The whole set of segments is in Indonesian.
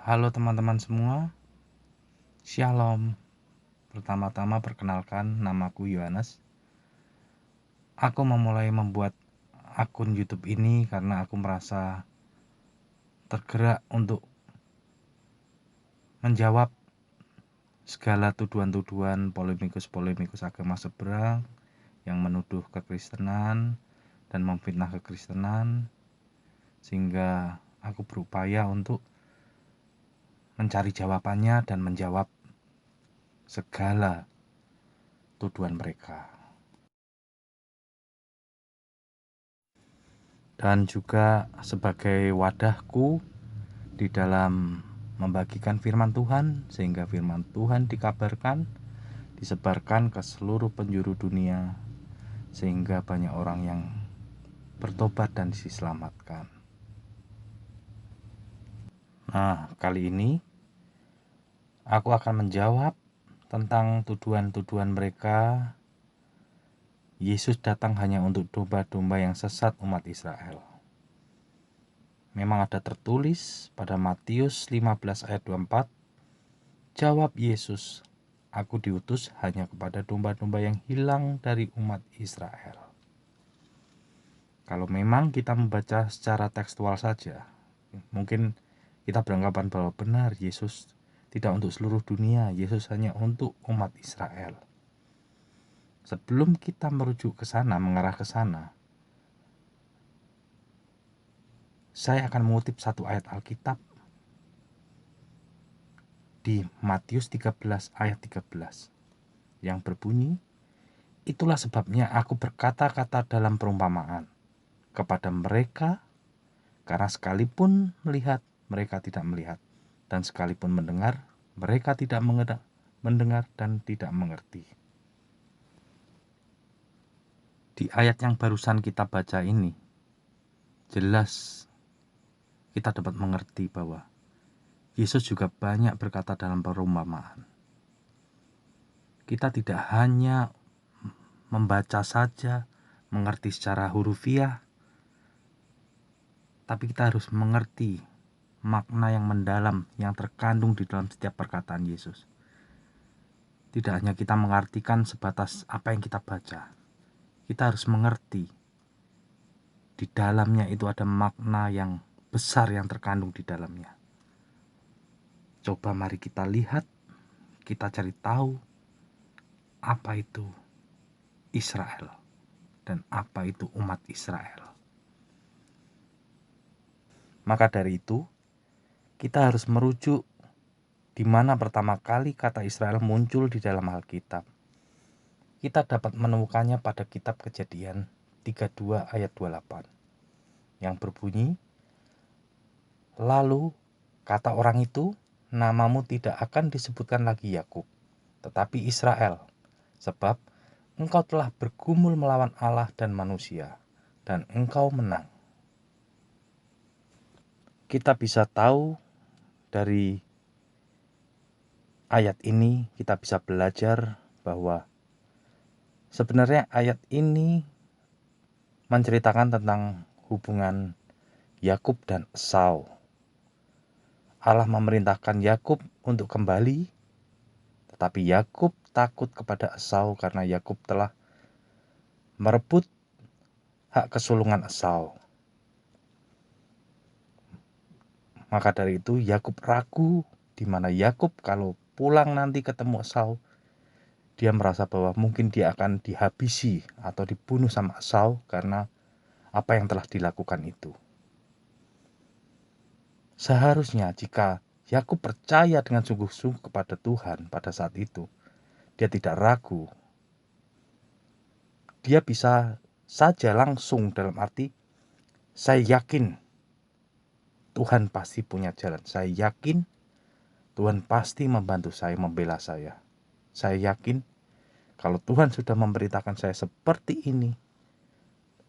Halo teman-teman semua, Shalom. Pertama-tama perkenalkan, namaku Yohanes. Aku memulai membuat akun YouTube ini karena aku merasa tergerak untuk menjawab segala tuduhan-tuduhan polemikus agama seberang yang menuduh kekristenan dan memfitnah kekristenan, sehingga aku berupaya untuk mencari jawabannya dan menjawab segala tuduhan mereka. Dan juga sebagai wadahku di dalam membagikan firman Tuhan, sehingga firman Tuhan dikabarkan, disebarkan ke seluruh penjuru dunia, sehingga banyak orang yang bertobat dan diselamatkan. Nah, kali ini aku akan menjawab tentang tuduhan-tuduhan mereka. Yesus datang hanya untuk domba-domba yang sesat umat Israel. Memang ada tertulis pada Matius 15 ayat 24, jawab Yesus, aku diutus hanya kepada domba-domba yang hilang dari umat Israel. Kalau memang kita membaca secara tekstual saja, mungkin kita beranggapan bahwa benar Yesus tidak untuk seluruh dunia, Yesus hanya untuk umat Israel. Sebelum kita merujuk ke sana, mengarah ke sana, saya akan mengutip satu ayat Alkitab di Matius 13 ayat 13 yang berbunyi, itulah sebabnya aku berkata-kata dalam perumpamaan kepada mereka, karena sekalipun melihat, mereka tidak melihat, dan sekalipun mendengar, mereka tidak mendengar dan tidak mengerti. Di ayat yang barusan kita baca ini, jelas kita dapat mengerti bahwa Yesus juga banyak berkata dalam perumpamaan. Kita tidak hanya membaca saja, mengerti secara hurufiah, tapi kita harus mengerti makna yang mendalam yang terkandung di dalam setiap perkataan Yesus. Tidak hanya kita mengartikan sebatas apa yang kita baca, kita harus mengerti di dalamnya itu ada makna yang besar yang terkandung di dalamnya. Coba mari kita lihat, kita cari tahu apa itu Israel dan apa itu umat Israel. Maka dari itu, kita harus merujuk di mana pertama kali kata Israel muncul di dalam Alkitab. Kita dapat menemukannya pada kitab Kejadian 32 ayat 28 yang berbunyi, lalu kata orang itu, namamu tidak akan disebutkan lagi Yakub, tetapi Israel, sebab engkau telah bergumul melawan Allah dan manusia, dan engkau menang. Kita bisa tahu dari ayat ini, kita bisa belajar bahwa sebenarnya ayat ini menceritakan tentang hubungan Yakub dan Esau. Allah memerintahkan Yakub untuk kembali, tetapi Yakub takut kepada Esau karena Yakub telah merebut hak kesulungan Esau. Maka dari itu Yakub ragu, di mana Yakub kalau pulang nanti ketemu Esau, dia merasa bahwa mungkin dia akan dihabisi atau dibunuh sama Esau karena apa yang telah dilakukan itu. Seharusnya jika Yakub percaya dengan sungguh-sungguh kepada Tuhan pada saat itu, dia tidak ragu. Dia bisa saja langsung, dalam arti, saya yakin Tuhan pasti punya jalan. Saya yakin Tuhan pasti membantu saya, membela saya. Saya yakin kalau Tuhan sudah memberitakan saya seperti ini,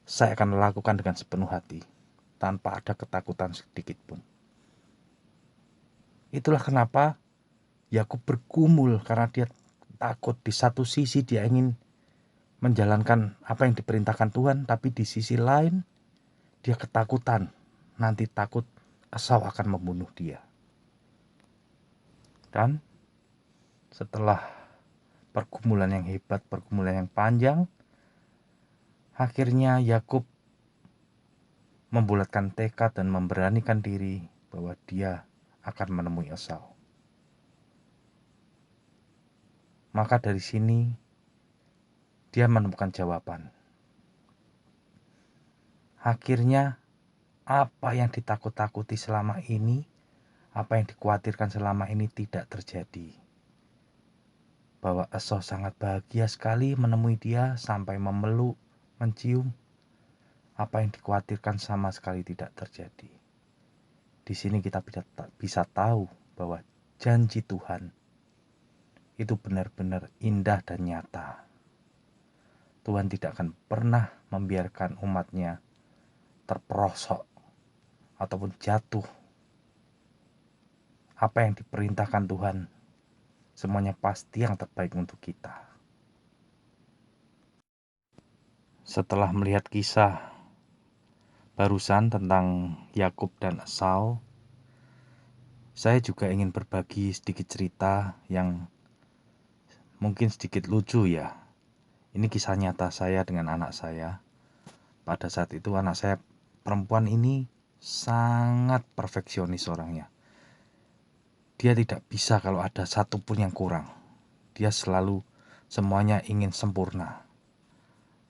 saya akan melakukan dengan sepenuh hati, tanpa ada ketakutan sedikit pun. Itulah kenapa Yakub bergumul, karena dia takut. Di satu sisi dia ingin menjalankan apa yang diperintahkan Tuhan, tapi di sisi lain dia ketakutan, nanti takut Esau akan membunuh dia. Dan setelah pergumulan yang hebat, pergumulan yang panjang, akhirnya Yakub membulatkan tekad dan memberanikan diri bahwa dia akan menemui Esau. Maka dari sini dia menemukan jawaban. Akhirnya apa yang ditakut-takuti selama ini, apa yang dikhawatirkan selama ini tidak terjadi. Bahwa Esau sangat bahagia sekali menemui dia sampai memeluk, mencium. Apa yang dikhawatirkan sama sekali tidak terjadi. Di sini kita bisa tahu bahwa janji Tuhan itu benar-benar indah dan nyata. Tuhan tidak akan pernah membiarkan umatnya terperosok ataupun jatuh. Apa yang diperintahkan Tuhan, semuanya pasti yang terbaik untuk kita. Setelah melihat kisah barusan tentang Yakub dan Esau, saya juga ingin berbagi sedikit cerita yang mungkin sedikit lucu ya. Ini kisah nyata saya dengan anak saya. Pada saat itu anak saya perempuan ini sangat perfeksionis orangnya. Dia tidak bisa kalau ada satu pun yang kurang. Dia selalu semuanya ingin sempurna.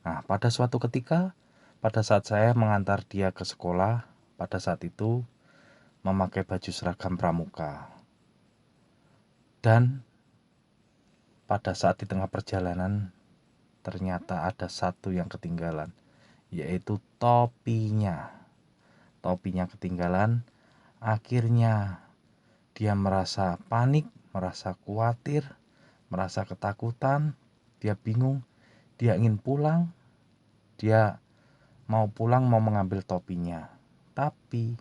Nah, pada suatu ketika, pada saat saya mengantar dia ke sekolah, pada saat itu memakai baju seragam pramuka. Dan pada saat di tengah perjalanan, ternyata ada satu yang ketinggalan, yaitu topinya. Topinya ketinggalan, akhirnya dia merasa panik, merasa khawatir, merasa ketakutan, dia bingung, dia ingin pulang, dia mau pulang mau mengambil topinya. Tapi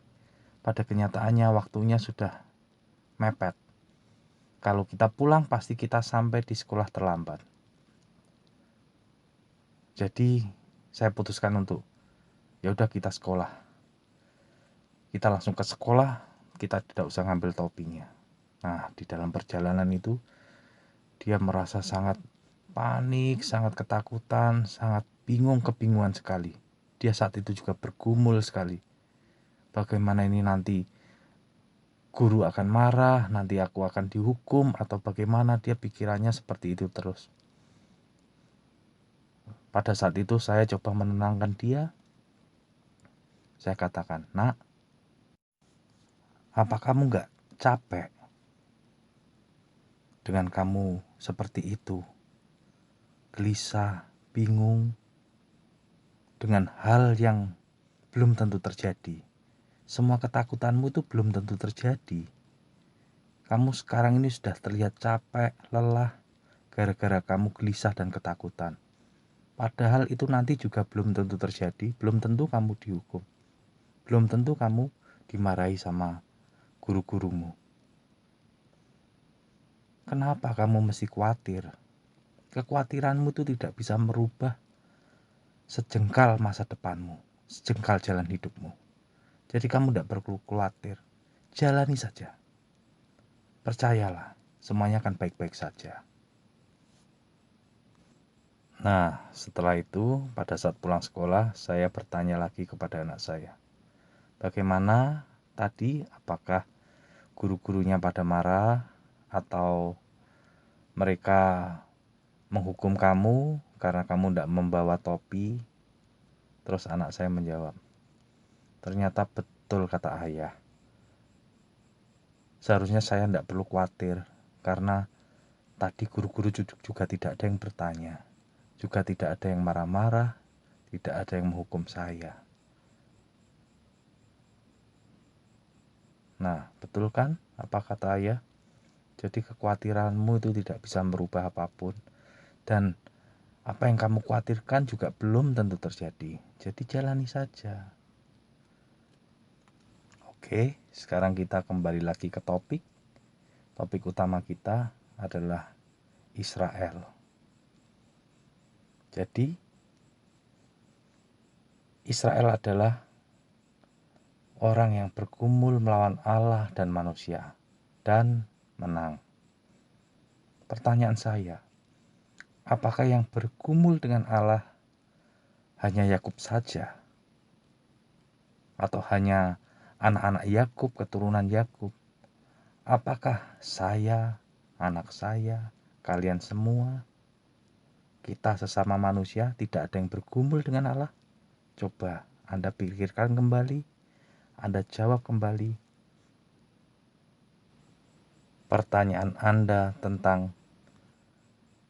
pada kenyataannya waktunya sudah mepet. Kalau kita pulang pasti kita sampai di sekolah terlambat. Jadi saya putuskan untuk ya udah kita sekolah. Kita langsung ke sekolah, kita tidak usah ngambil topinya. Nah, di dalam perjalanan itu dia merasa sangat panik, sangat ketakutan, sangat bingung, kebingungan sekali. Dia saat itu juga bergumul sekali. Bagaimana ini nanti guru akan marah, nanti aku akan dihukum, atau bagaimana, dia pikirannya seperti itu terus. Pada saat itu saya coba menenangkan dia. Saya katakan, "Nak, apa kamu gak capek dengan kamu seperti itu? Gelisah, bingung, dengan hal yang belum tentu terjadi. Semua ketakutanmu itu belum tentu terjadi. Kamu sekarang ini sudah terlihat capek, lelah, gara-gara kamu gelisah dan ketakutan. Padahal itu nanti juga belum tentu terjadi, belum tentu kamu dihukum. Belum tentu kamu dimarahi sama guru-gurumu. Kenapa kamu mesti khawatir? Kekhawatiranmu itu tidak bisa merubah sejengkal masa depanmu, sejengkal jalan hidupmu. Jadi kamu tidak perlu khawatir, jalani saja. Percayalah, semuanya akan baik-baik saja." Nah, setelah itu pada saat pulang sekolah, saya bertanya lagi kepada anak saya, "Bagaimana tadi? Apakah guru-gurunya pada marah atau mereka menghukum kamu karena kamu tidak membawa topi?" Terus anak saya menjawab, "Ternyata betul kata ayah. Seharusnya saya tidak perlu khawatir karena tadi guru-guru juga tidak ada yang bertanya. Juga tidak ada yang marah-marah, tidak ada yang menghukum saya." Nah, betul kan apa kata ayah? Jadi kekhawatiranmu itu tidak bisa merubah apapun. Dan apa yang kamu khawatirkan juga belum tentu terjadi. Jadi jalani saja. Oke, sekarang kita kembali lagi ke topik. Topik utama kita adalah Israel. Jadi Israel adalah orang yang bergumul melawan Allah dan manusia dan menang. Pertanyaan saya, apakah yang bergumul dengan Allah hanya Yakub saja? Atau hanya anak-anak Yakub, keturunan Yakub? Apakah saya, anak saya, kalian semua, kita sesama manusia tidak ada yang bergumul dengan Allah? Coba Anda pikirkan kembali, Anda jawab kembali pertanyaan Anda tentang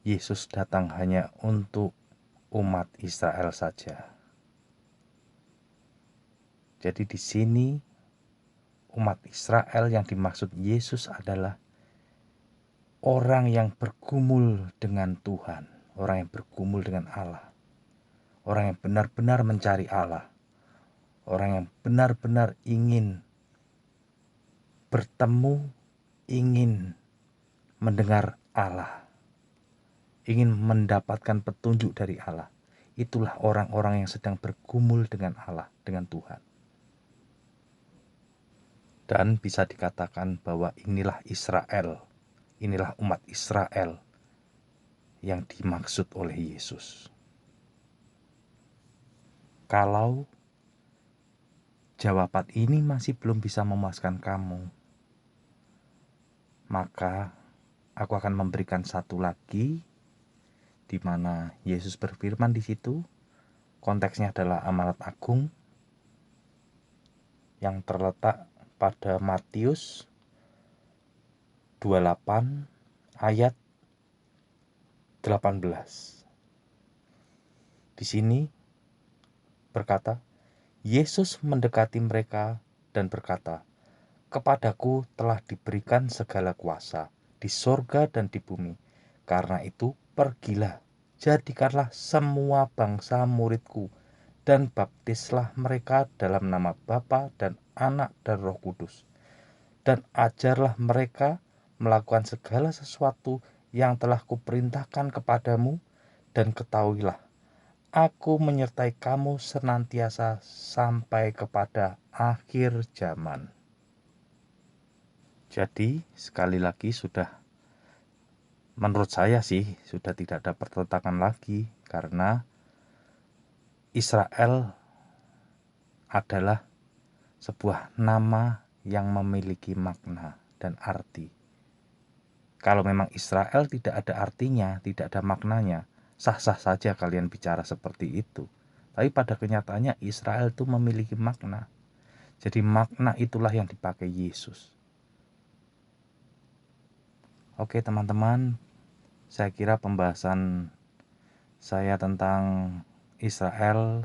Yesus datang hanya untuk umat Israel saja. Jadi di sini umat Israel yang dimaksud Yesus adalah orang yang bergumul dengan Tuhan, orang yang bergumul dengan Allah, orang yang benar-benar mencari Allah, orang yang benar-benar ingin bertemu, ingin mendengar Allah, ingin mendapatkan petunjuk dari Allah. Itulah orang-orang yang sedang bergumul dengan Allah, dengan Tuhan. Dan bisa dikatakan bahwa inilah Israel, inilah umat Israel yang dimaksud oleh Yesus. Kalau jawaban ini masih belum bisa memuaskan kamu, maka aku akan memberikan satu lagi di mana Yesus berfirman di situ. Konteksnya adalah amanat agung yang terletak pada Matius 28 ayat 18. Di sini berkata, Yesus mendekati mereka dan berkata, "Kepadaku telah diberikan segala kuasa di sorga dan di bumi. Karena itu pergilah, jadikanlah semua bangsa muridku, dan baptislah mereka dalam nama Bapa dan Anak dan Roh Kudus. Dan ajarlah mereka melakukan segala sesuatu yang telah kuperintahkan kepadamu, dan ketahuilah, Aku menyertai kamu senantiasa sampai kepada akhir zaman." Jadi sekali lagi menurut saya sudah tidak ada pertentangan lagi, karena Israel adalah sebuah nama yang memiliki makna dan arti. Kalau memang Israel tidak ada artinya, tidak ada maknanya, sah-sah saja kalian bicara seperti itu. Tapi pada kenyataannya Israel itu memiliki makna. Jadi makna itulah yang dipakai Yesus. Oke teman-teman, saya kira pembahasan saya tentang Israel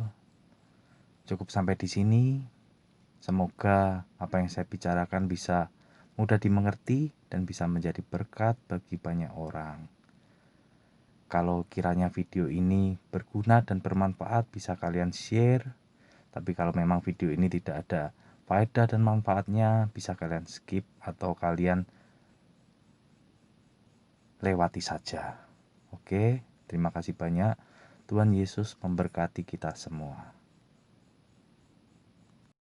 cukup sampai di sini. Semoga apa yang saya bicarakan bisa mudah dimengerti dan bisa menjadi berkat bagi banyak orang. Kalau kiranya video ini berguna dan bermanfaat, bisa kalian share. Tapi kalau memang video ini tidak ada faedah dan manfaatnya, bisa kalian skip atau kalian lewati saja. Oke, terima kasih banyak. Tuhan Yesus memberkati kita semua.